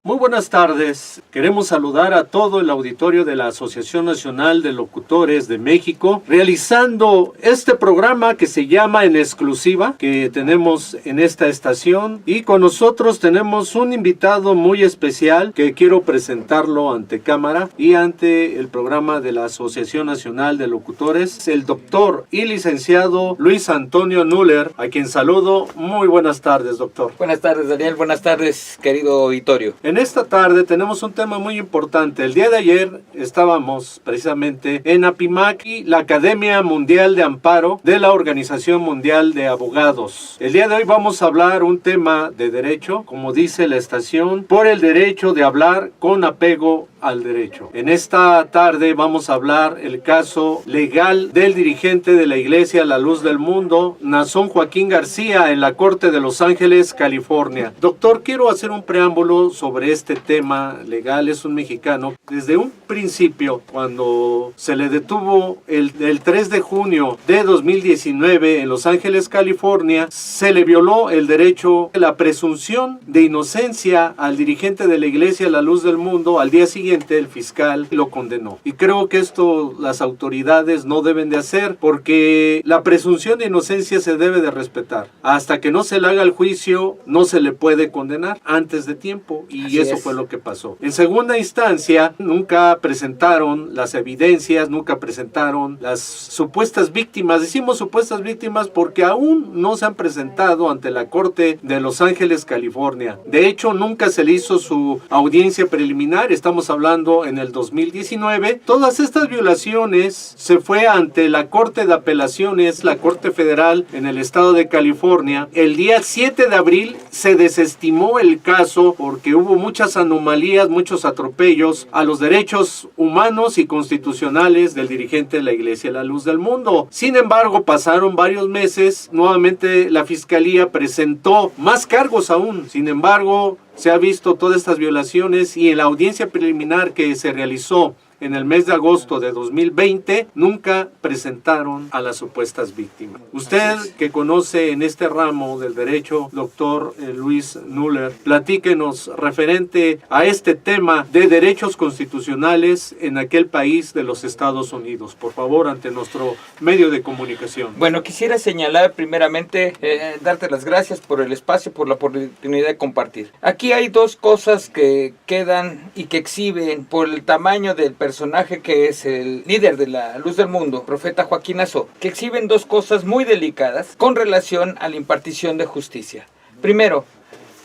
Muy buenas tardes. Queremos saludar a todo el auditorio de la Asociación Nacional de Locutores de México, realizando este programa que se llama En Exclusiva, que tenemos en esta estación. Y con nosotros tenemos un invitado muy especial que quiero presentarlo ante cámara y ante el programa de la Asociación Nacional de Locutores, el doctor y licenciado Luis Antonio Nuller, a quien saludo. Muy buenas tardes, doctor. Buenas tardes, Daniel. Buenas tardes, querido auditorio. En esta tarde tenemos un tema muy importante. El día de ayer estábamos precisamente en APIMAC, la Academia Mundial de Amparo de la Organización Mundial de Abogados. El día de hoy vamos a hablar un tema de derecho, como dice la estación, por el derecho de hablar con apego al derecho. En esta tarde vamos a hablar el caso legal del dirigente de la Iglesia La Luz del Mundo, Nazón Joaquín García, en la Corte de Los Ángeles, California. Doctor, quiero hacer un preámbulo sobre este tema legal. Es un mexicano. Desde un principio, cuando se le detuvo el 3 de junio de 2019 en Los Ángeles, California, se le violó el derecho, la presunción de inocencia al dirigente de la Iglesia La Luz del Mundo. Al día siguiente el fiscal lo condenó. Y creo que esto las autoridades no deben de hacer, porque la presunción de inocencia se debe de respetar. Hasta que no se le haga el juicio, no se le puede condenar antes de tiempo. Y Así eso es. fue lo que pasó. En segunda instancia, nunca presentaron las evidencias, nunca presentaron las supuestas víctimas. Decimos supuestas víctimas porque aún no se han presentado ante la Corte de Los Ángeles, California. De hecho, nunca se le hizo su audiencia preliminar. Estamos hablando en el 2019. Todas estas violaciones se fue ante la Corte de Apelaciones, la Corte Federal en el estado de California. El día 7 de abril se desestimó el caso porque hubo muchas anomalías, muchos atropellos a los derechos humanos y constitucionales del dirigente de la Iglesia La Luz del Mundo. Sin embargo, pasaron varios meses. Nuevamente la Fiscalía presentó más cargos aún. Sin embargo, se ha visto todas estas violaciones, y en la audiencia preliminar que se realizó en el mes de agosto de 2020, nunca presentaron a las supuestas víctimas. Usted, que conoce en este ramo del derecho, doctor Luis Nuller, platíquenos referente a este tema de derechos constitucionales en aquel país de los Estados Unidos, por favor, ante nuestro medio de comunicación. Bueno, quisiera señalar primeramente, darte las gracias por el espacio, por la oportunidad de compartir. Aquí hay dos cosas que quedan y que exhiben por el tamaño del personaje que es el líder de la Luz del Mundo, profeta Joaquín Nazón, que exhiben dos cosas muy delicadas con relación a la impartición de justicia. Primero,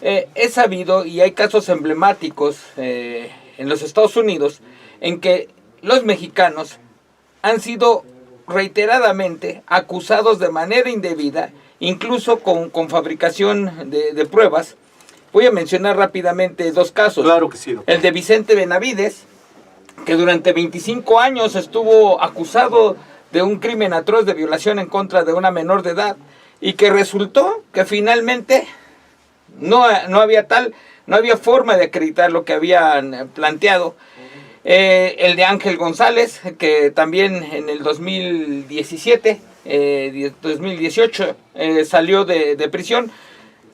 es sabido, y hay casos emblemáticos en los Estados Unidos, en que los mexicanos han sido reiteradamente acusados de manera indebida, incluso con fabricación de pruebas. Voy a mencionar rápidamente dos casos. Claro que sí, doctor. El de Vicente Benavides, que durante 25 años estuvo acusado de un crimen atroz de violación en contra de una menor de edad, y que resultó que finalmente no había forma de acreditar lo que habían planteado. El de Ángel González, que también en el 2017, 2018 salió de prisión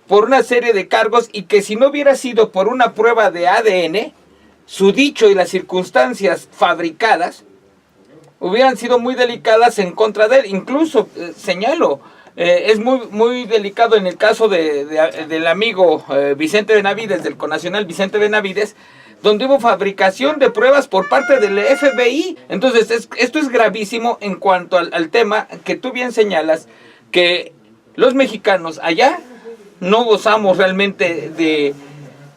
por una serie de cargos, y que si no hubiera sido por una prueba de ADN, su dicho y las circunstancias fabricadas hubieran sido muy delicadas en contra de él. Incluso, señalo, es muy delicado en el caso del amigo Vicente Benavides, del connacional Vicente Benavides, donde hubo fabricación de pruebas por parte del FBI. Entonces, esto es gravísimo en cuanto al tema que tú bien señalas, que los mexicanos allá no gozamos realmente de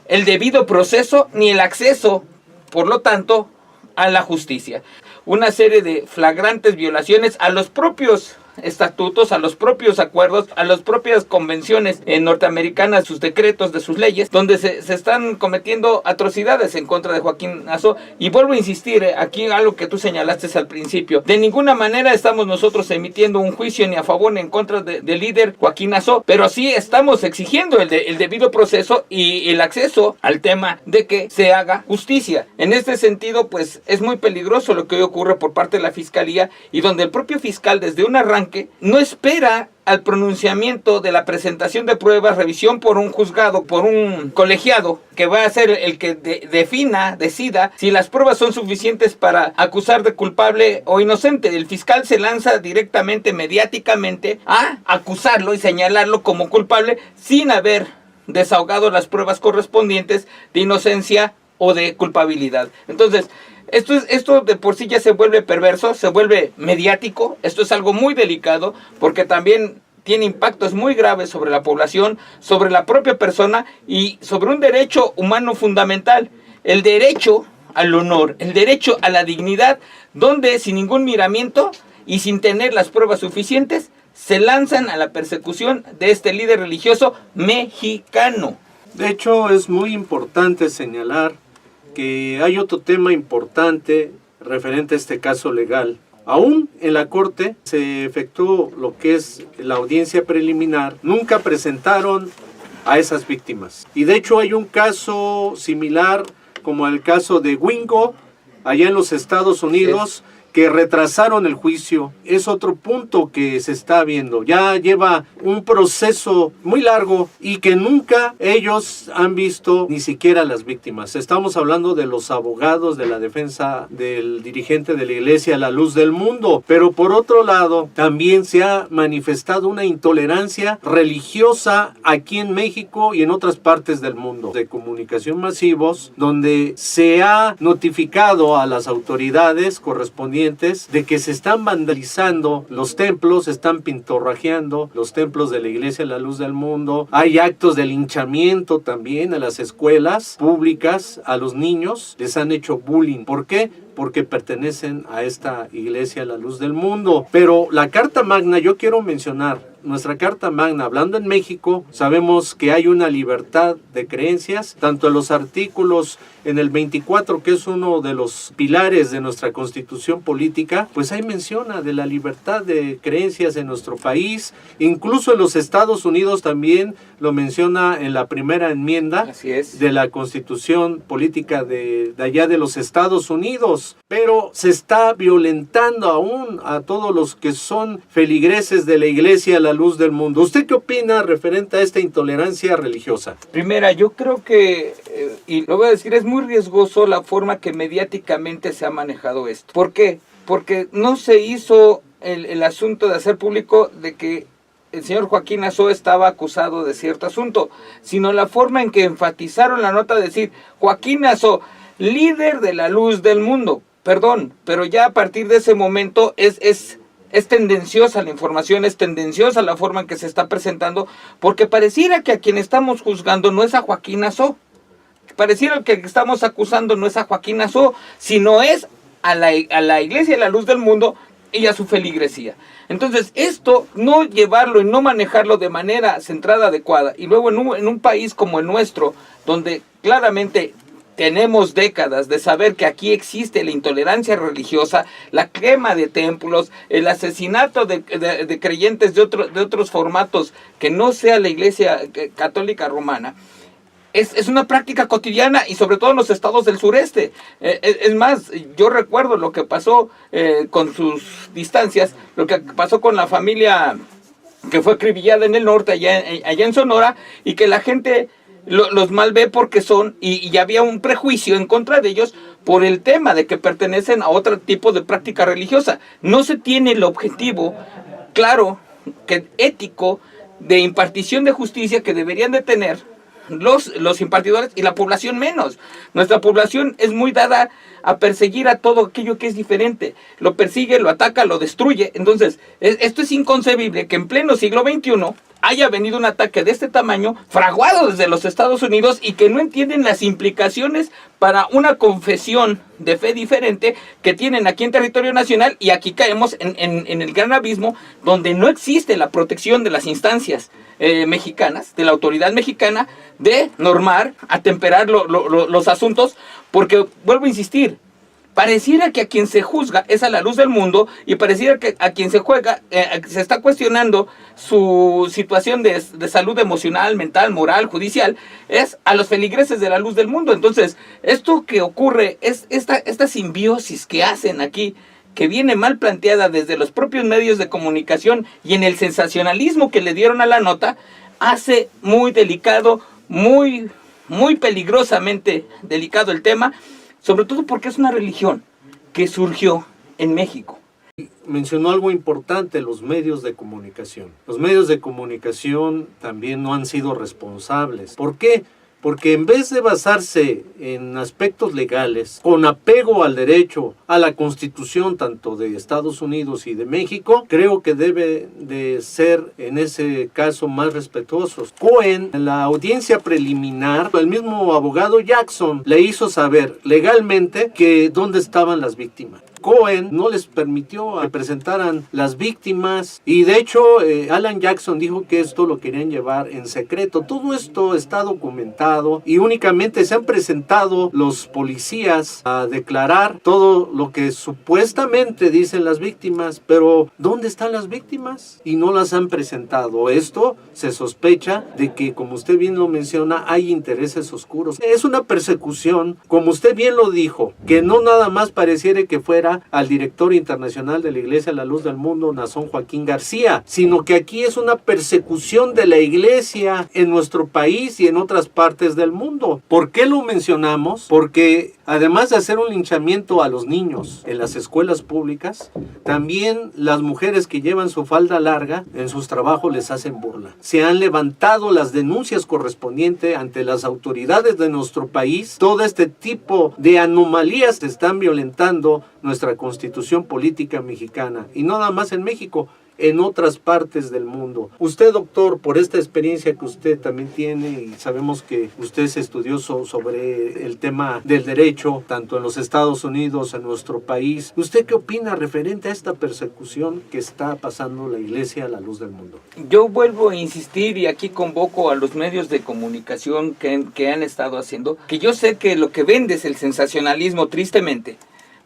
el debido proceso ni el acceso, por lo tanto, a la justicia. Una serie de flagrantes violaciones a los propios estatutos, a los propios acuerdos, a las propias convenciones norteamericanas, sus decretos de sus leyes, donde se están cometiendo atrocidades en contra de Joaquín Nazón. Y vuelvo a insistir, aquí algo que tú señalaste al principio, de ninguna manera estamos nosotros emitiendo un juicio ni a favor ni en contra del líder Joaquín Nazón, pero sí estamos exigiendo el debido proceso y el acceso al tema de que se haga justicia. En este sentido, pues es muy peligroso lo que hoy ocurre por parte de la Fiscalía, y donde el propio fiscal desde un arranque no espera al pronunciamiento de la presentación de pruebas, revisión por un juzgado, por un colegiado, que va a ser el que decida si las pruebas son suficientes para acusar de culpable o inocente. El fiscal se lanza directamente, mediáticamente, a acusarlo y señalarlo como culpable sin haber desahogado las pruebas correspondientes de inocencia o de culpabilidad. Entonces, esto de por sí ya se vuelve perverso, se vuelve mediático. Esto es algo muy delicado porque también tiene impactos muy graves sobre la población, sobre la propia persona y sobre un derecho humano fundamental, el derecho al honor, el derecho a la dignidad, donde sin ningún miramiento y sin tener las pruebas suficientes, se lanzan a la persecución de este líder religioso mexicano. De hecho, es muy importante señalar que hay otro tema importante referente a este caso legal. Aún en la corte se efectuó lo que es la audiencia preliminar, nunca presentaron a esas víctimas. Y de hecho hay un caso similar como el caso de Wingo, allá en los Estados Unidos, que retrasaron el juicio. Es otro punto que se está viendo. Ya lleva un proceso muy largo y que nunca ellos han visto ni siquiera las víctimas. Estamos hablando de los abogados de la defensa del dirigente de la Iglesia La Luz del Mundo. Pero por otro lado, también se ha manifestado una intolerancia religiosa aquí en México y en otras partes del mundo de comunicación masivos, donde se ha notificado a las autoridades correspondientes de que se están vandalizando los templos, se están pintorrajeando los templos de la Iglesia La Luz del Mundo. Hay actos de linchamiento también a las escuelas públicas, a los niños les han hecho bullying. ¿Por qué? Porque pertenecen a esta Iglesia La Luz del Mundo. Pero la Carta Magna, yo quiero mencionar, nuestra Carta Magna, hablando en México, sabemos que hay una libertad de creencias, tanto en los artículos, en el 24, que es uno de los pilares de nuestra Constitución política, pues ahí menciona de la libertad de creencias en nuestro país, incluso en los Estados Unidos también lo menciona en la primera enmienda. Así es. De la Constitución política de allá de los Estados Unidos, pero se está violentando aún a todos los que son feligreses de la Iglesia La Luz del Mundo. ¿Usted qué opina referente a esta intolerancia religiosa? Primera, yo creo que, y lo voy a decir, es muy riesgoso la forma que mediáticamente se ha manejado esto. ¿Por qué? Porque no se hizo el asunto de hacer público de que el señor Joaquín Azó estaba acusado de cierto asunto, sino la forma en que enfatizaron la nota de decir, Joaquín Azó, líder de La Luz del Mundo. Perdón, pero ya a partir de ese momento es tendenciosa la información, es tendenciosa la forma en que se está presentando, porque pareciera que a quien estamos juzgando no es a Joaquín Azó, pareciera que estamos acusando no es a Joaquín Azó, sino es a la Iglesia de La Luz del Mundo y a su feligresía. Entonces, esto, no llevarlo y no manejarlo de manera centrada, adecuada, y luego en un país como el nuestro, donde claramente tenemos décadas de saber que aquí existe la intolerancia religiosa, la quema de templos, el asesinato de creyentes de otros formatos que no sea la Iglesia Católica Romana, es una práctica cotidiana y sobre todo en los estados del sureste. Es más, yo recuerdo lo que pasó con sus distancias, lo que pasó con la familia que fue acribillada en el norte, allá en Sonora, y que la gente los mal ve porque son, y había un prejuicio en contra de ellos por el tema de que pertenecen a otro tipo de práctica religiosa. No se tiene el objetivo claro, que ético, de impartición de justicia que deberían de tener los impartidores y la población menos. Nuestra población es muy dada a perseguir a todo aquello que es diferente. Lo persigue, lo ataca, lo destruye. Entonces, esto es inconcebible que en pleno siglo XXI haya venido un ataque de este tamaño, fraguado desde los Estados Unidos, y que no entienden las implicaciones para una confesión de fe diferente que tienen aquí en territorio nacional, y aquí caemos en el gran abismo donde no existe la protección de las instancias mexicanas, de la autoridad mexicana, de normar, atemperar los asuntos, porque, vuelvo a insistir, pareciera que a quien se juzga es a La Luz del Mundo, y pareciera que a quien se está cuestionando su situación de salud emocional, mental, moral, judicial, es a los feligreses de La Luz del Mundo. Entonces, esto que ocurre es esta simbiosis que hacen aquí que viene mal planteada desde los propios medios de comunicación y en el sensacionalismo que le dieron a la nota, hace muy delicado, muy peligrosamente delicado el tema, sobre todo porque es una religión que surgió en México. Mencionó algo importante, los medios de comunicación. Los medios de comunicación también no han sido responsables. ¿Por qué? Porque en vez de basarse en aspectos legales, con apego al derecho, a la Constitución, tanto de Estados Unidos y de México, creo que debe de ser, en ese caso, más respetuosos. Cohen, en la audiencia preliminar, el mismo abogado Jackson le hizo saber legalmente que dónde estaban las víctimas. Cohen no les permitió que presentaran las víctimas y de hecho Alan Jackson dijo que esto lo querían llevar en secreto. Todo esto está documentado y únicamente se han presentado los policías a declarar todo lo que supuestamente dicen las víctimas, pero ¿dónde están las víctimas? Y no las han presentado. Esto se sospecha de que, como usted bien lo menciona, hay intereses oscuros. Es una persecución, como usted bien lo dijo, que no nada más pareciera que fuera al director internacional de la Iglesia La Luz del Mundo, Nazón Joaquín García, sino que aquí es una persecución de la Iglesia en nuestro país y en otras partes del mundo. ¿Por qué lo mencionamos? Porque además de hacer un linchamiento a los niños en las escuelas públicas, también las mujeres que llevan su falda larga en sus trabajos les hacen burla. Se han levantado las denuncias correspondientes ante las autoridades de nuestro país. Todo este tipo de anomalías se están violentando nuestra Constitución política mexicana, y no nada más en México, en otras partes del mundo. Usted, doctor, por esta experiencia que usted también tiene, y sabemos que usted se estudió sobre el tema del derecho, tanto en los Estados Unidos, en nuestro país, ¿usted qué opina referente a esta persecución que está pasando la Iglesia a la luz del mundo? Yo vuelvo a insistir y aquí convoco a los medios de comunicación que han estado haciendo, que yo sé que lo que vende es el sensacionalismo, tristemente,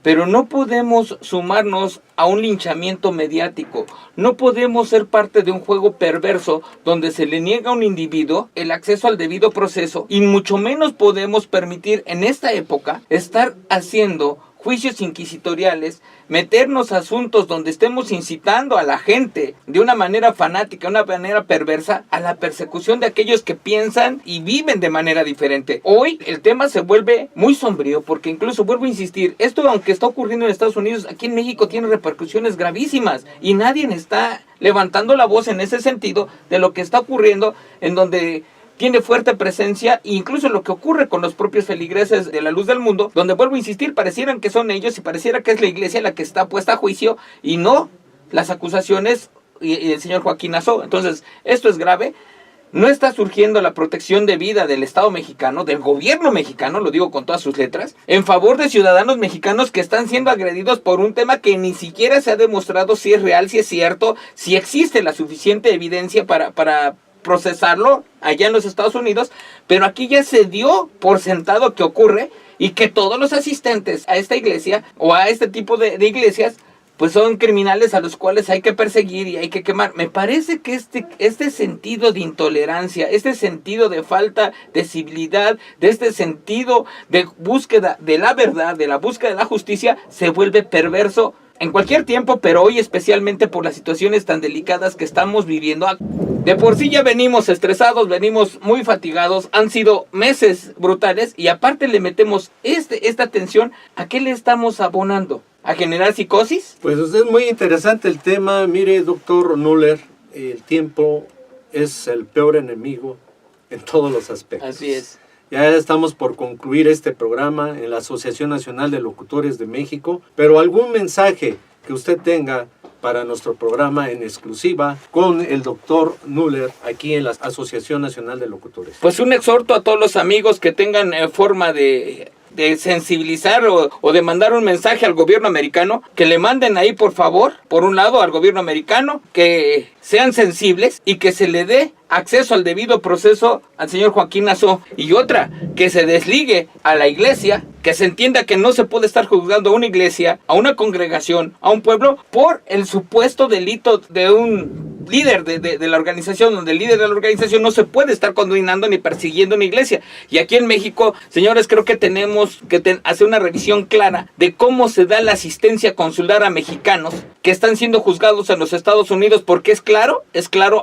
pero no podemos sumarnos a un linchamiento mediático. No podemos ser parte de un juego perverso donde se le niega a un individuo el acceso al debido proceso, y mucho menos podemos permitir en esta época estar haciendo juicios inquisitoriales, meternos a asuntos donde estemos incitando a la gente de una manera fanática, una manera perversa, a la persecución de aquellos que piensan y viven de manera diferente. Hoy el tema se vuelve muy sombrío porque, incluso vuelvo a insistir, esto, aunque está ocurriendo en Estados Unidos, aquí en México tiene repercusiones gravísimas y nadie está levantando la voz en ese sentido de lo que está ocurriendo, en donde tiene fuerte presencia, incluso lo que ocurre con los propios feligreses de la Luz del Mundo, donde, vuelvo a insistir, parecieran que son ellos y pareciera que es la Iglesia la que está puesta a juicio y no las acusaciones y el señor Joaquín Nazó. Entonces, esto es grave. No está surgiendo la protección de vida del Estado mexicano, del gobierno mexicano, lo digo con todas sus letras, en favor de ciudadanos mexicanos que están siendo agredidos por un tema que ni siquiera se ha demostrado si es real, si es cierto, si existe la suficiente evidencia para procesarlo allá en los Estados Unidos, pero aquí ya se dio por sentado que ocurre y que todos los asistentes a esta iglesia o a este tipo de iglesias pues son criminales a los cuales hay que perseguir y hay que quemar. Me parece que este sentido de intolerancia, este sentido de falta de civilidad, de este sentido de búsqueda de la verdad, de la búsqueda de la justicia, se vuelve perverso en cualquier tiempo, pero hoy especialmente por las situaciones tan delicadas que estamos viviendo. De por sí ya venimos estresados, venimos muy fatigados, han sido meses brutales y aparte le metemos esta tensión. ¿A qué le estamos abonando? ¿A generar psicosis? Pues es muy interesante el tema. Mire, doctor Nuller, el tiempo es el peor enemigo en todos los aspectos. Así es. Ya estamos por concluir este programa en la Asociación Nacional de Locutores de México, pero algún mensaje que usted tenga para nuestro programa en exclusiva con el doctor Nuller aquí en la Asociación Nacional de Locutores. Pues un exhorto a todos los amigos que tengan forma de sensibilizar o de mandar un mensaje al gobierno americano, que le manden ahí, por favor, por un lado al gobierno americano, que sean sensibles y que se le dé acceso al debido proceso al señor Joaquín Nazó, y otra, que se desligue a la iglesia, que se entienda que no se puede estar juzgando a una iglesia, a una congregación, a un pueblo, por el supuesto delito de un líder de la organización, donde el líder de la organización no se puede estar condenando ni persiguiendo una iglesia. Y aquí en México, señores, creo que tenemos que hacer una revisión clara de cómo se da la asistencia consular a mexicanos que están siendo juzgados en los Estados Unidos, porque es claro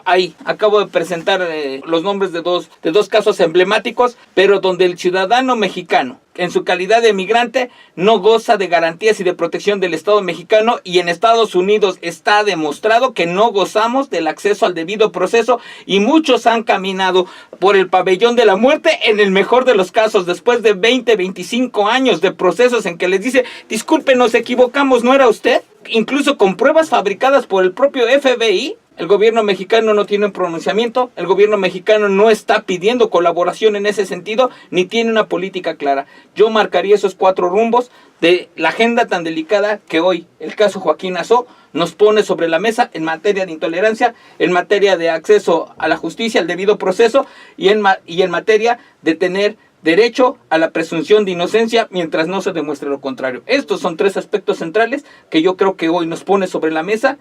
ahí. Acabo de presentar los nombres de dos casos emblemáticos, pero donde el ciudadano mexicano, en su calidad de migrante, no goza de garantías y de protección del Estado mexicano, y en Estados Unidos está demostrado que no gozamos del acceso al debido proceso, y muchos han caminado por el pabellón de la muerte en el mejor de los casos, después de 20, 25 años de procesos en que les dice, disculpe, nos equivocamos, ¿no era usted? Incluso con pruebas fabricadas por el propio FBI. El gobierno mexicano no tiene un pronunciamiento, el gobierno mexicano no está pidiendo colaboración en ese sentido, ni tiene una política clara. Yo marcaría esos 4 rumbos de la agenda tan delicada que hoy el caso Joaquín Nassau nos pone sobre la mesa en materia de intolerancia, en materia de acceso a la justicia, al debido proceso, y en materia de tener derecho a la presunción de inocencia mientras no se demuestre lo contrario. Estos son 3 aspectos centrales que yo creo que hoy nos pone sobre la mesa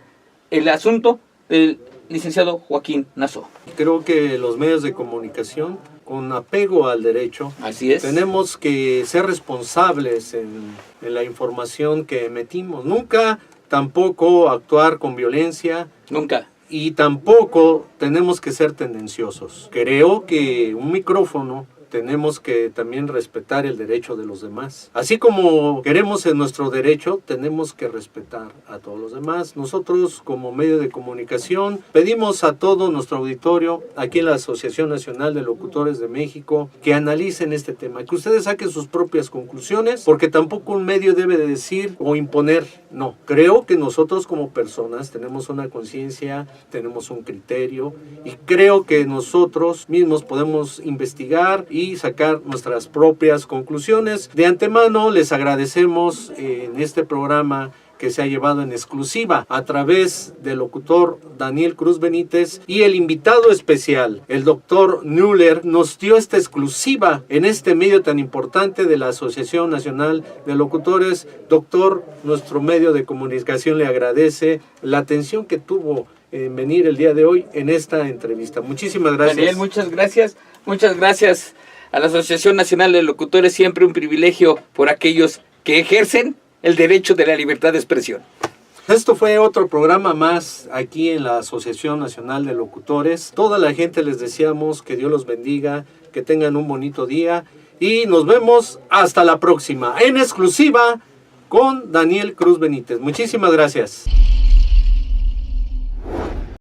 el asunto del licenciado Joaquín Nassau. Creo que los medios de comunicación, con apego al derecho, así es, tenemos que ser responsables en la información que emitimos. Nunca tampoco actuar con violencia. Nunca. Y tampoco tenemos que ser tendenciosos. Creo que un micrófono tenemos que también respetar el derecho de los demás. Así como queremos en nuestro derecho, tenemos que respetar a todos los demás. Nosotros, como medio de comunicación, pedimos a todo nuestro auditorio, aquí en la Asociación Nacional de Locutores de México, que analicen este tema, que ustedes saquen sus propias conclusiones, porque tampoco un medio debe de decir o imponer. No, creo que nosotros como personas tenemos una conciencia, tenemos un criterio, y creo que nosotros mismos podemos investigar y sacar nuestras propias conclusiones. De antemano les agradecemos en este programa que se ha llevado en exclusiva a través del locutor Daniel Cruz Benítez, y el invitado especial, el doctor Müller, nos dio esta exclusiva en este medio tan importante de la Asociación Nacional de Locutores. Doctor, nuestro medio de comunicación le agradece la atención que tuvo en venir el día de hoy en esta entrevista. Muchísimas gracias. Daniel, muchas gracias a la Asociación Nacional de Locutores, siempre un privilegio por aquellos que ejercen el derecho de la libertad de expresión. Esto fue otro programa más aquí en la Asociación Nacional de Locutores. Toda la gente les deseamos que Dios los bendiga, que tengan un bonito día, y nos vemos hasta la próxima, en exclusiva con Daniel Cruz Benítez. Muchísimas gracias.